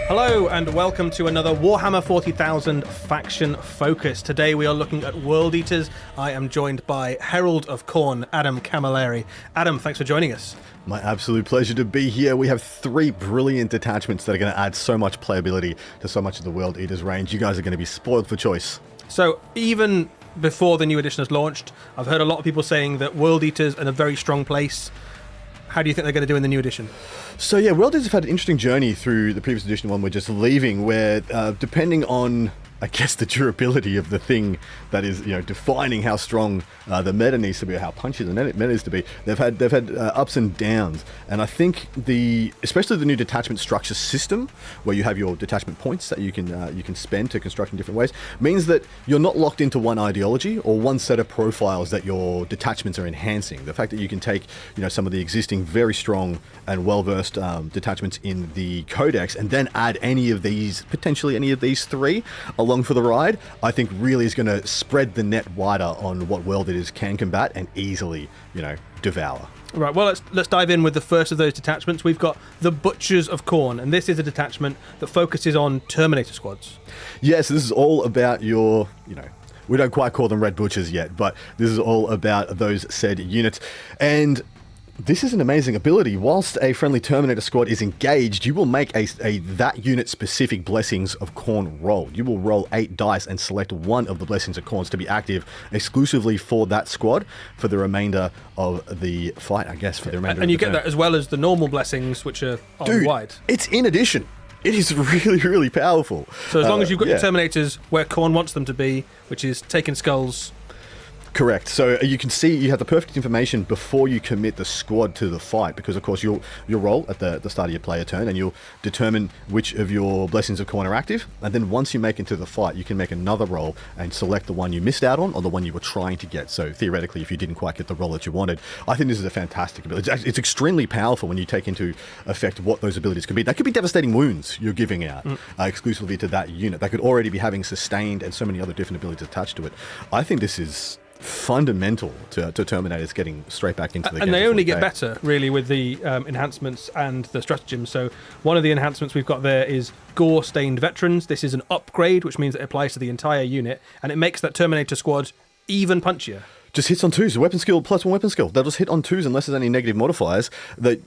Hello and welcome to another Warhammer 40,000 faction focus. Today we are looking at World Eaters. I am joined by Herald of Khorne, Adam Camilleri. Adam, thanks for joining us. My absolute pleasure to be here. We have 3 brilliant detachments that are going to add so much playability to so much of the World Eaters range. You guys are going to be spoiled for choice. So even before the new edition has launched, I've heard a lot of people saying that World Eaters are in a very strong place. How do you think they're going to do in the new edition? So yeah, World Eaters have had an interesting journey through the previous edition one we're just leaving, where depending on, I guess, the durability of the thing that is, defining how strong the meta needs to be, or how punchy the meta needs to be. They've had ups and downs, and I think especially the new detachment structure system, where you have your detachment points that you can spend to construct in different ways, means that you're not locked into one ideology or one set of profiles that your detachments are enhancing. The fact that you can take some of the existing very strong and well-versed detachments in the codex and then add potentially any of these 3 along for the ride, I think really is going to spread the net wider on what World Eaters can combat and easily, devour. Right, well, let's dive in with the first of those detachments. We've got the Butchers of Khorne, and this is a detachment that focuses on Terminator squads. Yes, this is all about your, we don't quite call them Red Butchers yet, but this is all about those said units. And this is an amazing ability. Whilst a friendly Terminator squad is engaged, you will make a that unit-specific Blessings of Khorne roll. You will roll 8 dice and select one of the Blessings of Khorne to be active exclusively for that squad for the remainder of the fight, I guess, for the remainder of the And you turn. get that as well as the normal Blessings, which are wide. It's in addition. It is really, really powerful. So as long as you've got your Terminators where Khorne wants them to be, which is taking skulls. Correct. So you can see you have the perfect information before you commit the squad to the fight, because of course you'll roll at the start of your player turn and you'll determine which of your Blessings of Khorne are active, and then once you make into the fight you can make another roll and select the one you missed out on or the one you were trying to get. So theoretically, if you didn't quite get the roll that you wanted, I think this is a fantastic ability. It's extremely powerful when you take into effect what those abilities could be. That could be devastating wounds you're giving out exclusively to that unit. That could already be having sustained and so many other different abilities attached to it. I think this is fundamental to Terminators getting straight back into the game. And they only get better, really, with the enhancements and the stratagems. So one of the enhancements we've got there is Gore-Stained Veterans. This is an upgrade, which means it applies to the entire unit, and it makes that Terminator squad even punchier. Just hits on 2s. Weapon skill plus 1 weapon skill. They'll just hit on 2s unless there's any negative modifiers. That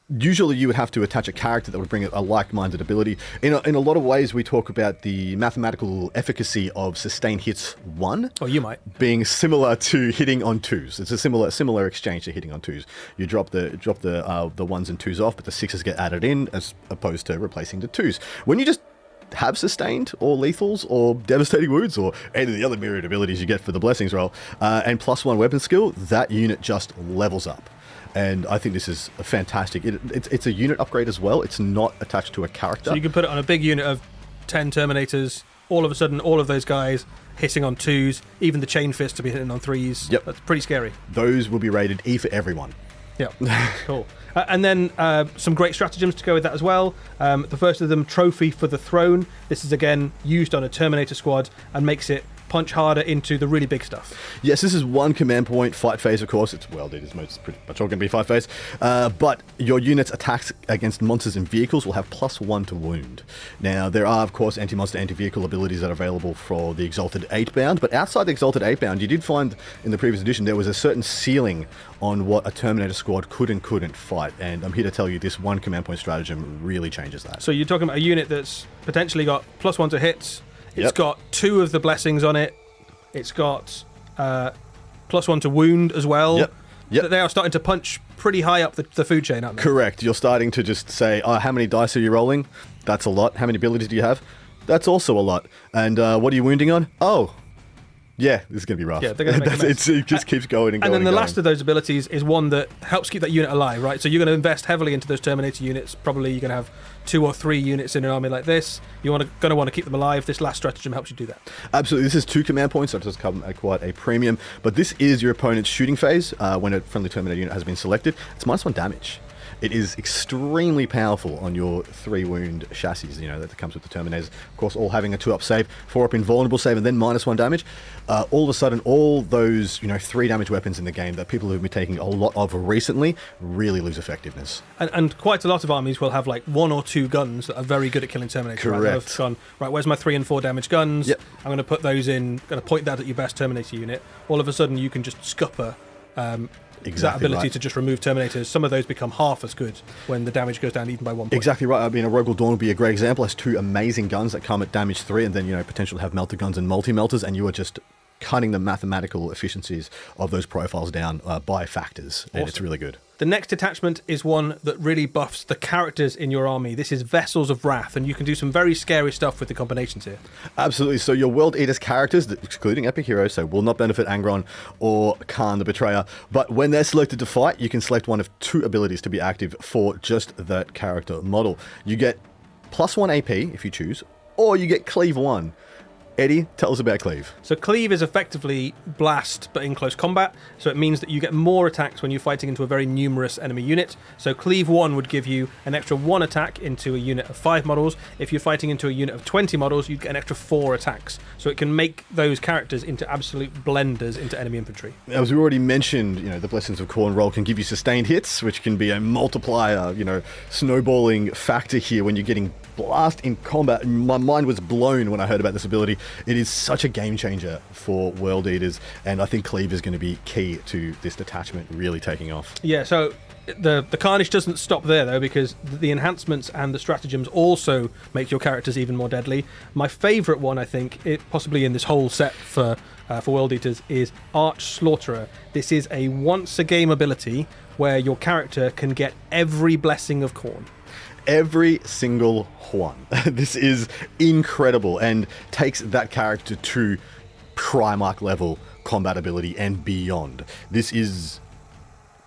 usually you would have to attach a character that would bring a like-minded ability. In a lot of ways, we talk about the mathematical efficacy of sustained hits 1. Or you might. Being similar to hitting on 2s. It's a similar exchange to hitting on 2s. You drop the 1s and 2s off, but the 6s get added in as opposed to replacing the 2s. When you just have sustained or lethals or devastating wounds or any of the other myriad abilities you get for the Blessings roll and plus 1 weapon skill, that unit just levels up. And I think this is a fantastic. It's a unit upgrade as well. It's not attached to a character. So you can put it on a big unit of 10 Terminators. All of a sudden, all of those guys hitting on 2s, even the Chain Fist to be hitting on 3s. Yep. That's pretty scary. Those will be rated E for everyone. Yeah, cool. And then some great stratagems to go with that as well. The first of them, Trophy for the Throne. This is, again, used on a Terminator squad and makes it punch harder into the really big stuff. Yes, this is 1 command point, fight phase, of course. It's World Eaters, it's pretty much all going to be fight phase. But your unit's attacks against monsters and vehicles will have plus 1 to wound. Now, there are, of course, anti-monster, anti-vehicle abilities that are available for the Exalted 8-bound, but outside the Exalted 8-bound, you did find in the previous edition there was a certain ceiling on what a Terminator squad could and couldn't fight, and I'm here to tell you this 1 command point stratagem really changes that. So you're talking about a unit that's potentially got plus 1 to hits. It's got 2 of the Blessings on it. It's got plus 1 to wound as well. Yep. They are starting to punch pretty high up the food chain, aren't they? Correct. You're starting to just say, how many dice are you rolling? That's a lot. How many abilities do you have? That's also a lot. And what are you wounding on? Oh, yeah, this is going to be rough. Yeah, they're going to make a mess. It just keeps going and going. And then the going. last of those abilities is one that helps keep that unit alive, right? So you're going to invest heavily into those Terminator units. Probably you're going to have 2 or 3 units in an army like this. You're going to want to keep them alive. This last stratagem helps you do that. Absolutely. This is 2 command points, so it does come at quite a premium. But this is your opponent's shooting phase when a friendly Terminator unit has been selected. It's -1 damage. it is extremely powerful on your 3 wound chassis, that comes with the Terminators. Of course, all having a 2-up save, 4-up invulnerable save, and then -1 damage. All of a sudden, all those 3 damage weapons in the game that people have been taking a lot of recently really lose effectiveness. And quite a lot of armies will have like 1 or 2 guns that are very good at killing Terminators. Correct. Right? They've gone, right, where's my 3 and 4 damage guns? Yep. I'm going to put those in, going to point that at your best Terminator unit. All of a sudden, you can just scupper that ability to just remove Terminators. Some of those become half as good when the damage goes down even by 1 point. Exactly right. I mean, a Rogal Dawn would be a great example. It has 2 amazing guns that come at damage 3, and then, potential to have melter guns and multi-melters, and you are just cutting the mathematical efficiencies of those profiles down by factors, and it's really good. The next detachment is one that really buffs the characters in your army. This is Vessels of Wrath, and you can do some very scary stuff with the combinations here. Absolutely. So your World Eaters characters, excluding epic heroes, so will not benefit Angron or Khan the Betrayer, but when they're selected to fight, you can select one of 2 abilities to be active for just that character model. You get +1 AP if you choose, or you get Cleave 1. Eddie, tell us about Cleave. So Cleave is effectively Blast, but in close combat. So it means that you get more attacks when you're fighting into a very numerous enemy unit. So Cleave 1 would give you an extra 1 attack into a unit of 5 models. If you're fighting into a unit of 20 models, you'd get an extra 4 attacks. So it can make those characters into absolute blenders into enemy infantry. As we already mentioned, the Blessings of Khorne roll can give you sustained hits, which can be a multiplier, snowballing factor here when you're getting blast in combat. My mind was blown when I heard about this ability. It is such a game changer for World Eaters, and I think Cleave is going to be key to this detachment really taking off. Yeah, so the carnage doesn't stop there, though, because the enhancements and the stratagems also make your characters even more deadly. My favourite one, I think, possibly in this whole set for World Eaters, is Arch Slaughterer. This is a once-a-game ability where your character can get every Blessing of Khorne. Every single one. This is incredible and takes that character to Primarch level combat ability and beyond. This is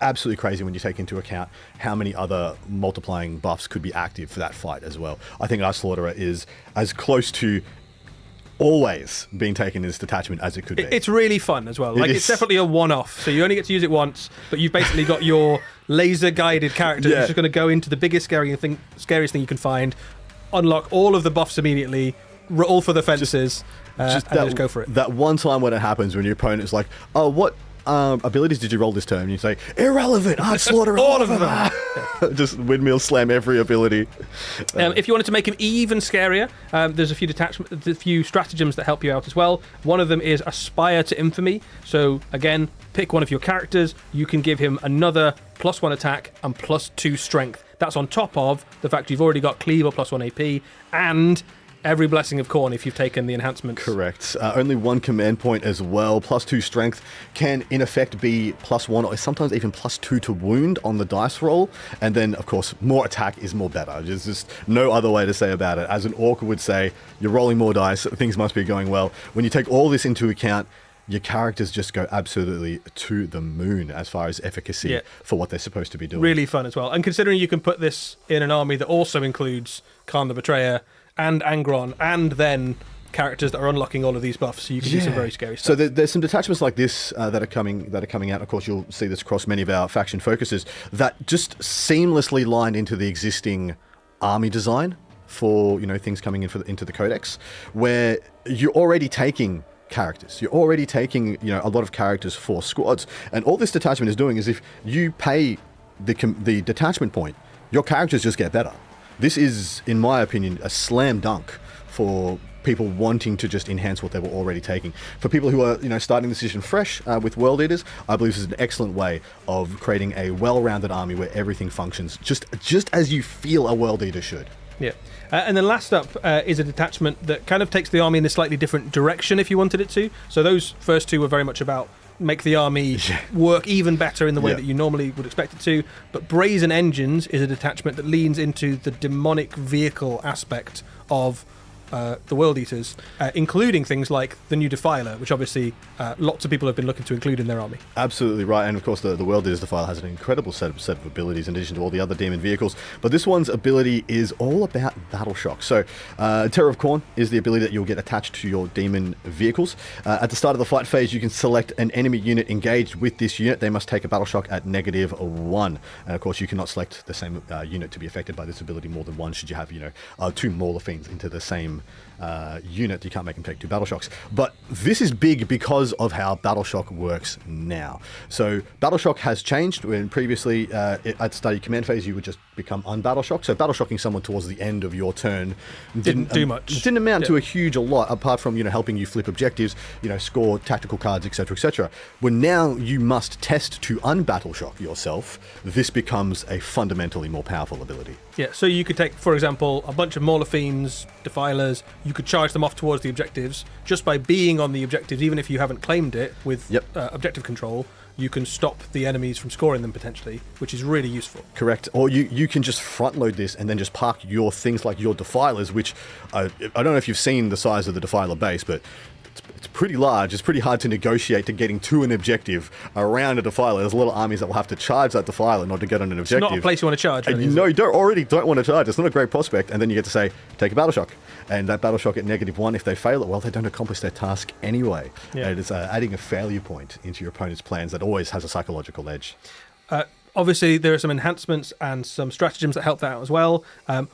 absolutely crazy when you take into account how many other multiplying buffs could be active for that fight as well. I think Arch Slaughterer is as close to always being taken in this detachment as it could be. It's really fun as well. It's definitely a one-off, so you only get to use it once, but you've basically got your laser-guided character who's just going to go into the biggest, scariest thing you can find, unlock all of the buffs immediately, roll for the fences, and just go for it. That one time when it happens, when your opponent is like, oh, what abilities did you roll this turn? And you say, irrelevant, I'd slaughter all of them. Just windmill slam every ability. If you wanted to make him even scarier, there's a few stratagems that help you out as well. One of them is Aspire to Infamy. So again, pick one of your characters. You can give him another +1 attack and +2 strength. That's on top of the fact you've already got Cleaver +1 AP and every Blessing of Khorne if you've taken the enhancements. Correct. Only 1 command point as well. +2 strength can in effect be +1 or sometimes even +2 to wound on the dice roll. And then, of course, more attack is more better. There's just no other way to say about it. As an orc would say, you're rolling more dice, things must be going well. When you take all this into account, your characters just go absolutely to the moon as far as efficacy for what they're supposed to be doing. Really fun as well. And considering you can put this in an army that also includes Khan the Betrayer and Angron, and then characters that are unlocking all of these buffs, so you can do some very scary stuff. So there's some detachments like this that are coming out. Of course, you'll see this across many of our faction focuses that just seamlessly line into the existing army design for things coming into the codex, where you're already taking characters. You're already taking a lot of characters for squads, and all this detachment is doing is if you pay the detachment point, your characters just get better. This is, in my opinion, a slam dunk for people wanting to just enhance what they were already taking. For people who are, starting the season fresh with World Eaters, I believe this is an excellent way of creating a well-rounded army where everything functions just as you feel a World Eater should. Yeah. And then last up is a detachment that kind of takes the army in a slightly different direction if you wanted it to. So those first 2 were very much about make the army work even better in the way that you normally would expect it to. But Brazen Engines is a detachment that leans into the demonic vehicle aspect of the World Eaters, including things like the new Defiler, which obviously lots of people have been looking to include in their army. Absolutely right, and of course the World Eaters Defiler has an incredible set of abilities in addition to all the other demon vehicles, but this one's ability is all about battle shock. So Terror of Khorne is the ability that you'll get attached to your demon vehicles. At the start of the fight phase, you can select an enemy unit engaged with this unit. They must take a battle shock at -1, and of course you cannot select the same unit to be affected by this ability more than once. Should you have, you know, 2 Mauler Fiends into the same unit, you can't make them take 2 battle shocks. But this is big because of how battle shock works now. So battle shock has changed. When previously at the start of your command phase, you would just become unbattle shock. So battle shocking someone towards the end of your turn didn't do much. Didn't amount to a huge a lot, apart from, you know, helping you flip objectives, you know, score tactical cards, etc., etc. When now you must test to unbattle shock yourself, this becomes a fundamentally more powerful ability. Yeah, so you could take, for example, a bunch of Mauler Fiends, Defilers, you could charge them off towards the objectives. Just by being on the objectives, even if you haven't claimed it with objective control, you can stop the enemies from scoring them potentially, which is really useful. Correct. Or you can just front load this and then just park your things like your Defilers, which I don't know if you've seen the size of the Defiler base, but it's pretty large. It's pretty hard to negotiate to getting to an objective around a Defiler. There's a lot of armies that will have to charge that Defiler in order to get on an objective. It's not a place you want to charge. And you know you already don't want to charge. It's not a great prospect. And then you get to say, take a battle shock. And that battle shock at -1, if they fail it, well, they don't accomplish their task anyway. Yeah. And it's adding a failure point into your opponent's plans that always has a psychological edge. Obviously, there are some enhancements and some stratagems that help that out as well.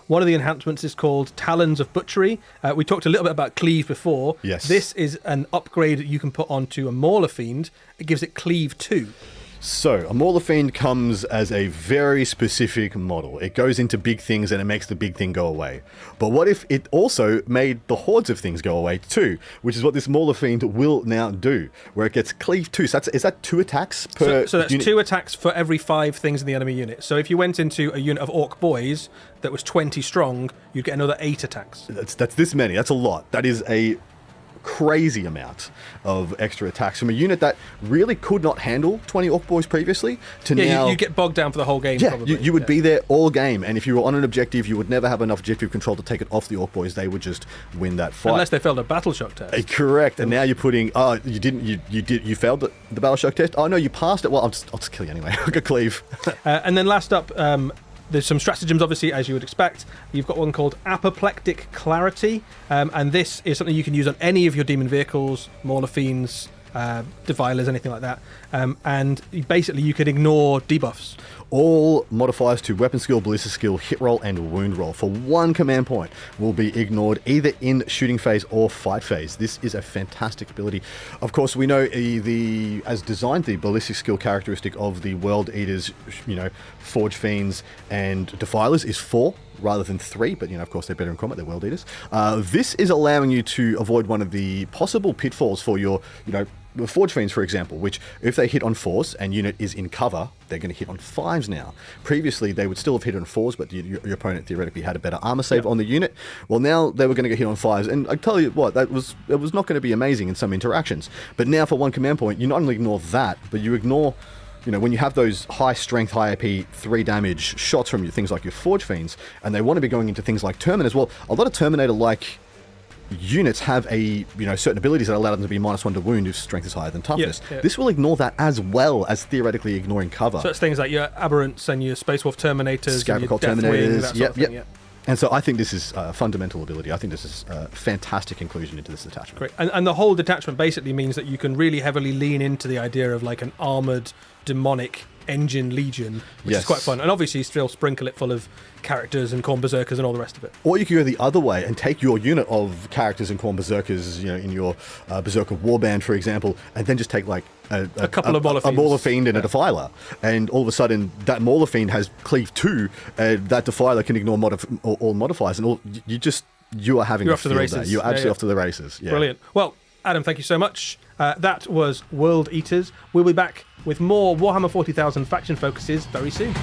One of the enhancements is called Talons of Butchery. We talked a little bit about Cleave before. Yes. This is an upgrade that you can put onto a Mauler Fiend. It gives it Cleave 2. So, a Mauler Fiend comes as a very specific model. It goes into big things and it makes the big thing go away. But what if it also made the hordes of things go away too? Which is what this Mauler Fiend will now do, where it gets Cleave 2. So is that 2 attacks per So that's unit? 2 attacks for every 5 things in the enemy unit. So if you went into a unit of Orc Boys that was 20 strong, you'd get another 8 attacks. That's this many. That's a lot. That is a crazy amount of extra attacks from a unit that really could not handle 20 Orc Boys previously to now... you get bogged down for the whole game, yeah, probably. you would be there all game, and if you were on an objective, you would never have enough objective control to take it off the Orc Boys. They would just win that fight. Unless they failed a battle shock test. Correct, and now you're putting... Oh, you failed the battle shock test? Oh, no, you passed it. Well, I'll just kill you anyway. I'll go Cleave. And then last up... there's some stratagems, obviously, as you would expect. You've got one called Apoplectic Clarity, and this is something you can use on any of your demon vehicles, Mauler Fiends, Defilers, anything like that. And basically, you can ignore debuffs. All modifiers to weapon skill, ballistic skill, hit roll, and wound roll for 1 command point will be ignored either in shooting phase or fight phase. This is a fantastic ability. Of course, we know as designed, the ballistic skill characteristic of the World Eaters, you know, Forge Fiends and Defilers is 4 rather than 3, but, you know, of course, they're better in combat, they're World Eaters. This is allowing you to avoid one of the possible pitfalls for your, you know, the Forge Fiends, for example, which if they hit on 4s and unit is in cover, they're going to hit on 5s now. Previously, they would still have hit on 4s, but your opponent theoretically had a better armor save on the unit. Well, now they were going to get hit on 5s, and I tell you what, it was not going to be amazing in some interactions. But now for 1 command point, you not only ignore that, but you ignore... You know, when you have those high strength, high AP, 3 damage shots from things like your Forge Fiends, and they want to be going into things like Terminators, well, a lot of Terminator-like units have certain abilities that allow them to be -1 to wound if strength is higher than toughness. Yeah. This will ignore that as well as theoretically ignoring cover. So it's things like your Aberrants and your Space Wolf Terminators, and your Terminators, Deathwing, that sort of thing. And so I think this is a fundamental ability. I think this is a fantastic inclusion into this detachment. Great. And the whole detachment basically means that you can really heavily lean into the idea of like an armoured, demonic engine legion, which is quite fun. And obviously still sprinkle it full of characters and Khorne Berserkers and all the rest of it. Or you could go the other way and take your unit of characters and Khorne Berserkers, you know, in your Berserker Warband, for example, and then just take like a couple of Mauler Fiend and a Defiler, and all of a sudden that Mauler Fiend has Cleave 2, that Defiler can ignore all modifiers, and you are having You're off to the races. There. You're absolutely off to the races. Yeah. Brilliant. Well, Adam, thank you so much. That was World Eaters. We'll be back with more Warhammer 40,000 faction focuses very soon.